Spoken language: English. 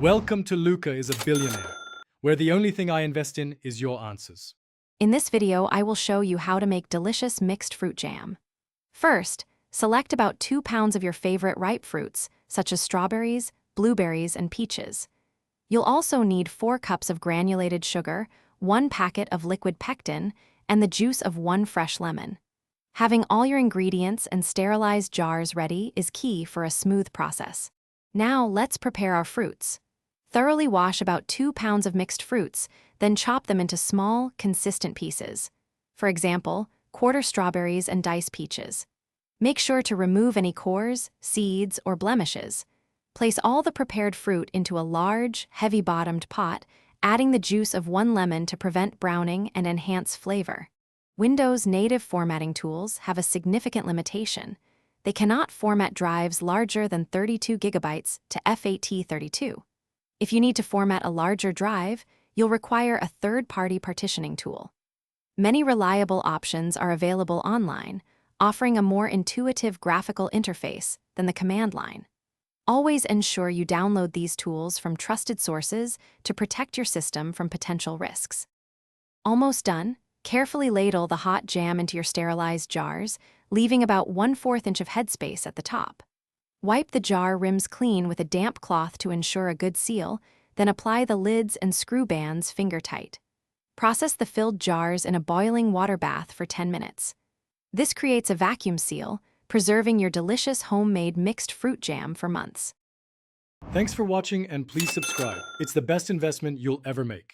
Welcome to Luca is a Billionaire, where the only thing I invest in is your answers. In this video, I will show you how to make delicious mixed fruit jam. First, select about 2 pounds of your favorite ripe fruits, such as strawberries, blueberries, and peaches. You'll also need 4 cups of granulated sugar, 1 packet of liquid pectin, and the juice of 1 fresh lemon. Having all your ingredients and sterilized jars ready is key for a smooth process. Now, let's prepare our fruits. Thoroughly wash about 2 pounds of mixed fruits, then chop them into small, consistent pieces. For example, quarter strawberries and dice peaches. Make sure to remove any cores, seeds, or blemishes. Place all the prepared fruit into a large, heavy-bottomed pot, adding the juice of 1 lemon to prevent browning and enhance flavor. Windows' native formatting tools have a significant limitation. They cannot format drives larger than 32 gigabytes to FAT32. If you need to format a larger drive, you'll require a third-party partitioning tool. Many reliable options are available online, offering a more intuitive graphical interface than the command line. Always ensure you download these tools from trusted sources to protect your system from potential risks. Almost done. Carefully ladle the hot jam into your sterilized jars, leaving about 1/4 inch of headspace at the top. Wipe the jar rims clean with a damp cloth to ensure a good seal, then apply the lids and screw bands finger-tight. Process the filled jars in a boiling water bath for 10 minutes. This creates a vacuum seal, preserving your delicious homemade mixed fruit jam for months. Thanks for watching and please subscribe. It's the best investment you'll ever make.